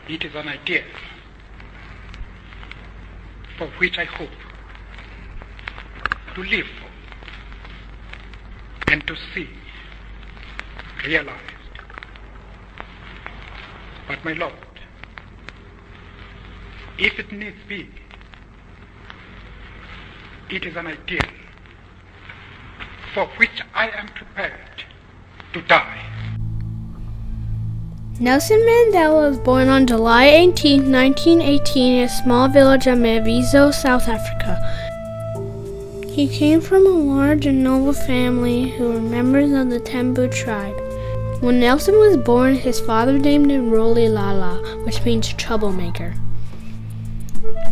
It is an ideal for which I hope to live for and to see realized. But my Lord, if it needs be, it is an ideal for which I am prepared to die. Nelson Mandela was born on July 18, 1918 in a small village of Maviso, South Africa. He came from a large and noble family who were members of the Tembu tribe. When Nelson was born, his father named him Roli Lala, which means troublemaker.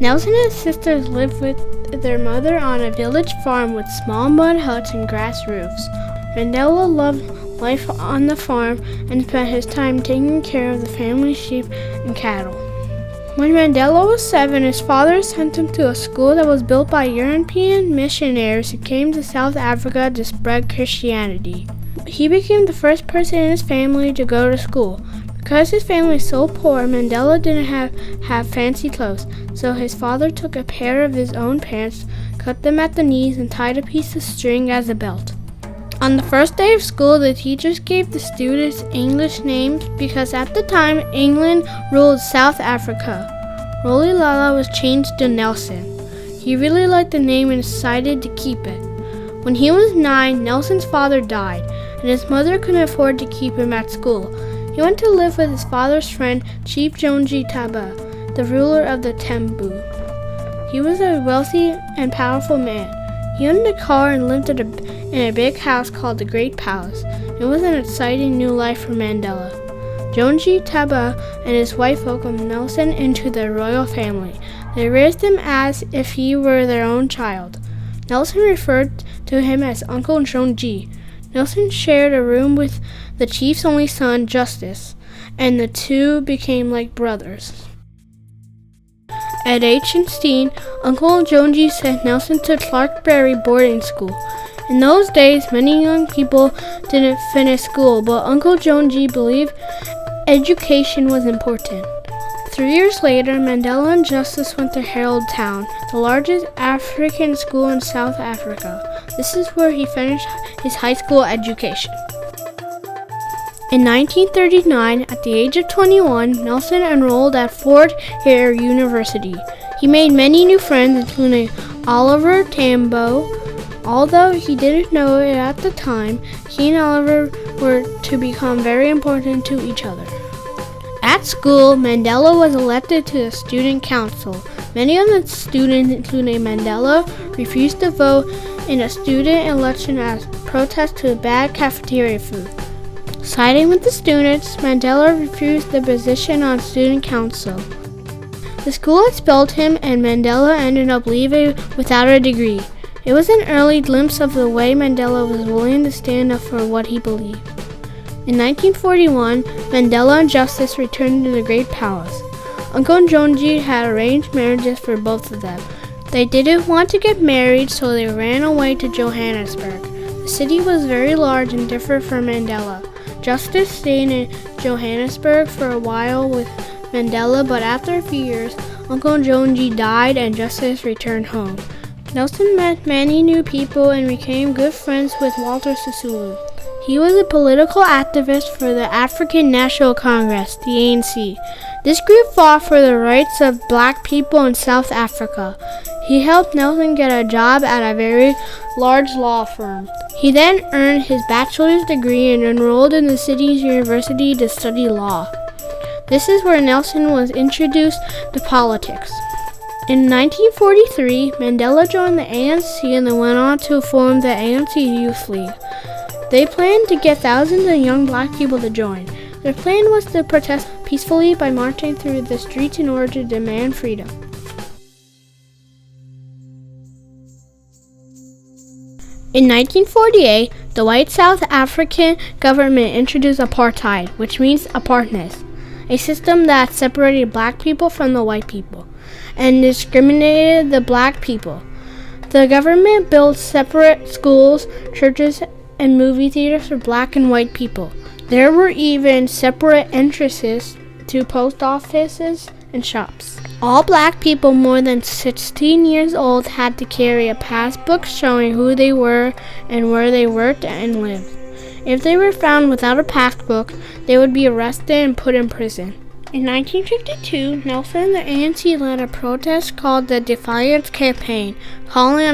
Nelson and his sisters lived with their mother on a village farm with small mud huts and grass roofs. Mandela loved life on the farm and spent his time taking care of the family sheep and cattle. When Mandela was 7, his father sent him to a school that was built by European missionaries who came to South Africa to spread Christianity. He became the first person in his family to go to school. Because his family was so poor, Mandela didn't have fancy clothes, so his father took a pair of his own pants, cut them at the knees, and tied a piece of string as a belt. On the first day of school, the teachers gave the students English names because at the time, England ruled South Africa. Roli Lala was changed to Nelson. He really liked the name and decided to keep it. When he was 9, Nelson's father died, and his mother couldn't afford to keep him at school. He went to live with his father's friend, Chief Jonji Taba, the ruler of the Tembu. He was a wealthy and powerful man. He owned a car and lived in a big house called the Great Palace. It was an exciting new life for Mandela. Jonji Taba and his wife welcomed Nelson into their royal family. They raised him as if he were their own child. Nelson referred to him as Uncle Jonji. Nelson shared a room with the chief's only son, Justice, and the two became like brothers. At age 16, Uncle Jonji sent Nelson to Clarkberry boarding school. In those days, many young people didn't finish school, but Uncle Jonji believed education was important. 3 years later, Mandela and Justice went to Herald Town, the largest African school in South Africa. This is where he finished his high school education. In 1939, at the age of 21, Nelson enrolled at Fort Hare University. He made many new friends, including Oliver Tambo. Although he didn't know it at the time, he and Oliver were to become very important to each other. At school, Mandela was elected to the student council. Many of the students, including Mandela, refused to vote in a student election as protest to bad cafeteria food. Siding with the students, Mandela refused the position on student council. The school expelled him and Mandela ended up leaving without a degree. It was an early glimpse of the way Mandela was willing to stand up for what he believed. In 1941, Mandela and Justice returned to the Great Palace. Uncle Jonji had arranged marriages for both of them. They didn't want to get married, so they ran away to Johannesburg. The city was very large and different from Mandela. Justice stayed in Johannesburg for a while with Mandela, but after a few years, Uncle Jonji died and Justice returned home. Nelson met many new people and became good friends with Walter Sisulu. He was a political activist for the African National Congress, the ANC. This group fought for the rights of black people in South Africa. He helped Nelson get a job at a very large law firm. He then earned his bachelor's degree and enrolled in the city's university to study law. This is where Nelson was introduced to politics. In 1943, Mandela joined the ANC and then went on to form the ANC Youth League. They planned to get thousands of young black people to join. Their plan was to protest peacefully by marching through the streets in order to demand freedom. In 1948, the white South African government introduced apartheid, which means apartness, a system that separated black people from the white people and discriminated the black people. The government built separate schools, churches, and movie theaters for black and white people. There were even separate entrances to post offices and shops. All black people more than 16 years old had to carry a passbook showing who they were and where they worked and lived. If they were found without a passbook, they would be arrested and put in prison. In 1952, Nelson and the ANC led a protest called the Defiance Campaign, calling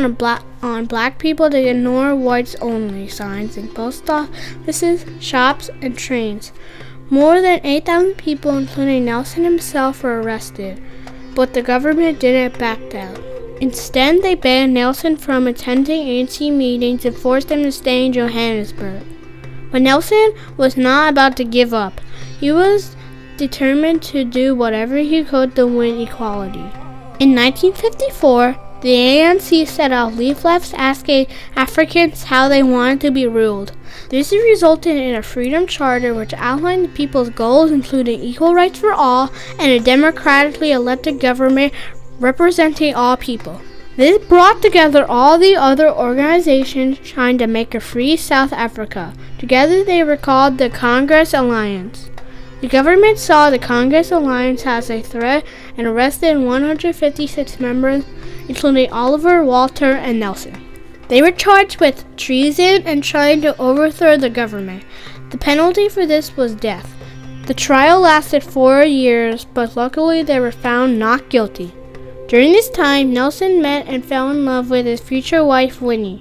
on black people to ignore whites only signs in post offices, shops, and trains. More than 8,000 people, including Nelson himself, were arrested, but the government didn't back down. Instead, they banned Nelson from attending ANC meetings and forced him to stay in Johannesburg. But Nelson was not about to give up. He was determined to do whatever he could to win equality. In 1954, the ANC set out leaflets asking Africans how they wanted to be ruled. This resulted in a freedom charter which outlined the people's goals, including equal rights for all and a democratically elected government representing all people. This brought together all the other organizations trying to make a free South Africa. Together they were called the Congress Alliance. The government saw the Congress Alliance as a threat and arrested 156 members, including Oliver, Walter, and Nelson. They were charged with treason and trying to overthrow the government. The penalty for this was death. The trial lasted 4 years, but luckily they were found not guilty. During this time, Nelson met and fell in love with his future wife, Winnie.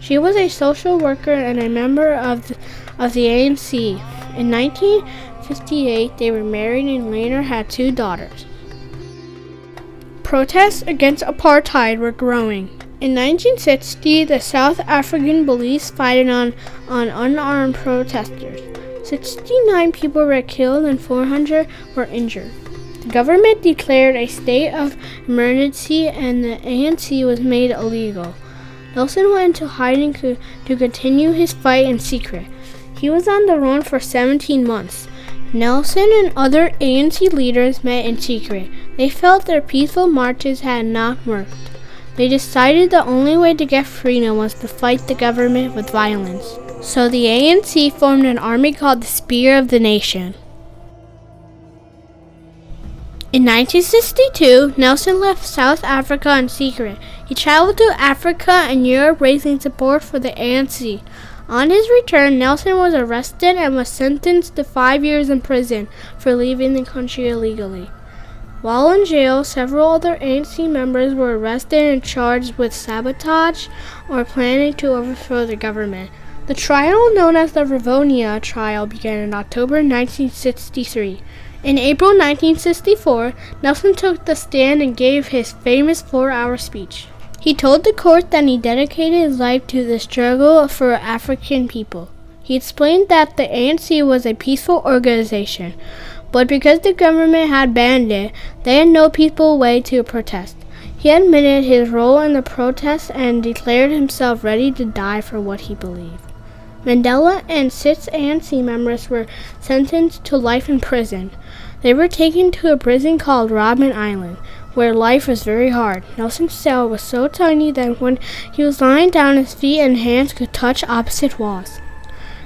She was a social worker and a member of the ANC. In 1958, they were married and later had 2 daughters. Protests against apartheid were growing. In 1960, the South African police fired on unarmed protesters. 69 people were killed and 400 were injured. The government declared a state of emergency and the ANC was made illegal. Nelson went into hiding to continue his fight in secret. He was on the run for 17 months. Nelson and other ANC leaders met in secret. They felt their peaceful marches had not worked. They decided the only way to get freedom was to fight the government with violence. So the ANC formed an army called the Spear of the Nation. In 1962, Nelson left South Africa in secret. He traveled to Africa and Europe raising support for the ANC. On his return, Nelson was arrested and was sentenced to 5 years in prison for leaving the country illegally. While in jail, several other ANC members were arrested and charged with sabotage or planning to overthrow the government. The trial, known as the Rivonia trial, began in October 1963. In April 1964, Nelson took the stand and gave his famous 4-hour speech. He told the court that he dedicated his life to the struggle for African people. He explained that the ANC was a peaceful organization, but because the government had banned it, they had no peaceful way to protest. He admitted his role in the protest and declared himself ready to die for what he believed. Mandela and 6 ANC members were sentenced to life in prison. They were taken to a prison called Robben Island, where life was very hard. Nelson's cell was so tiny that when he was lying down, his feet and hands could touch opposite walls.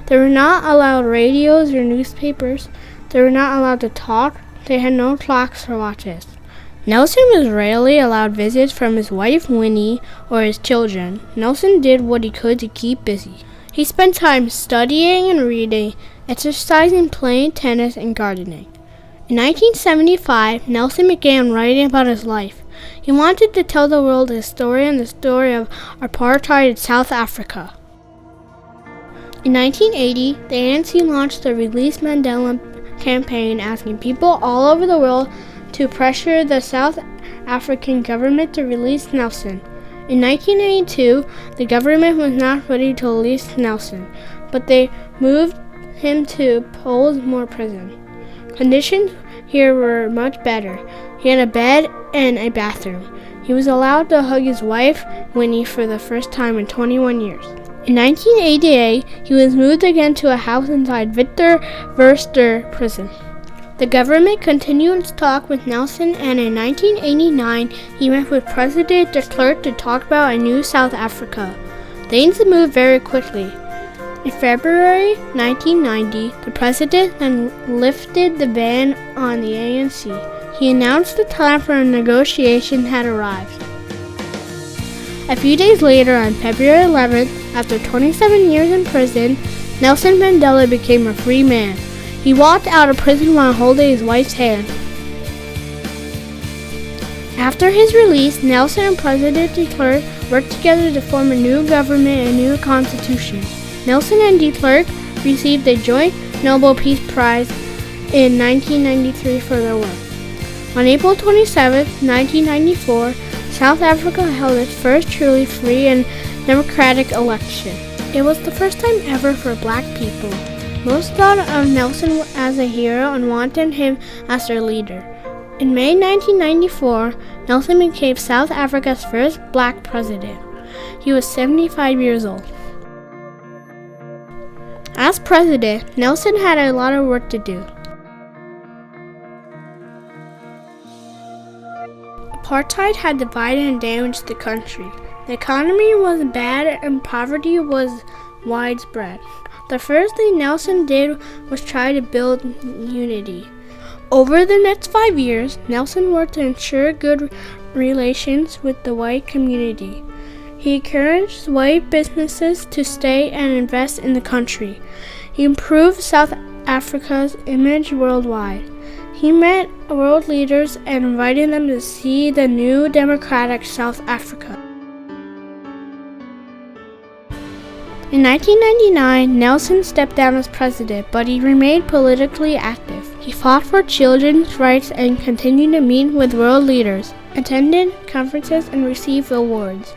They were not allowed radios or newspapers. They were not allowed to talk. They had no clocks or watches. Nelson was rarely allowed visits from his wife Winnie or his children. Nelson did what he could to keep busy. He spent time studying and reading, exercising, playing tennis, and gardening. In 1975, Nelson began writing about his life. He wanted to tell the world his story and the story of apartheid in South Africa. In 1980, the ANC launched the Release Mandela campaign, asking people all over the world to pressure the South African government to release Nelson. In 1982, the government was not ready to release Nelson, but they moved him to Pollsmoor prison. Conditions here were much better. He had a bed and a bathroom. He was allowed to hug his wife, Winnie, for the first time in 21 years. In 1988, he was moved again to a house inside Victor Verster prison. The government continued to talk with Nelson, and in 1989, he met with President de Klerk to talk about a new South Africa. Things moved very quickly. In February 1990, the president then lifted the ban on the ANC. He announced the time for a negotiation had arrived. A few days later, on February 11th, after 27 years in prison, Nelson Mandela became a free man. He walked out of prison while holding his wife's hand. After his release, Nelson and President de Klerk worked together to form a new government and a new constitution. Nelson and de Klerk received a joint Nobel Peace Prize in 1993 for their work. On April 27, 1994, South Africa held its first truly free and democratic election. It was the first time ever for black people. Most thought of Nelson as a hero and wanted him as their leader. In May 1994, Nelson became South Africa's first black president. He was 75 years old. As president, Nelson had a lot of work to do. Apartheid had divided and damaged the country. The economy was bad and poverty was widespread. The first thing Nelson did was try to build unity. Over the next 5 years, Nelson worked to ensure good relations with the white community. He encouraged white businesses to stay and invest in the country. He improved South Africa's image worldwide. He met world leaders and invited them to see the new democratic South Africa. In 1999, Nelson stepped down as president, but he remained politically active. He fought for children's rights and continued to meet with world leaders, attended conferences, and received awards.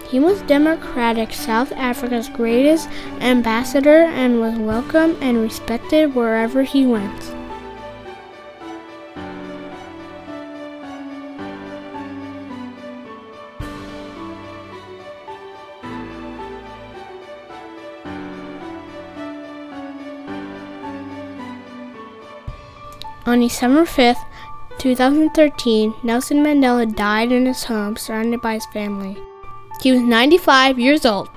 He was democratic South Africa's greatest ambassador and was welcomed and respected wherever he went. On December 5th, 2013, Nelson Mandela died in his home surrounded by his family. He was 95 years old.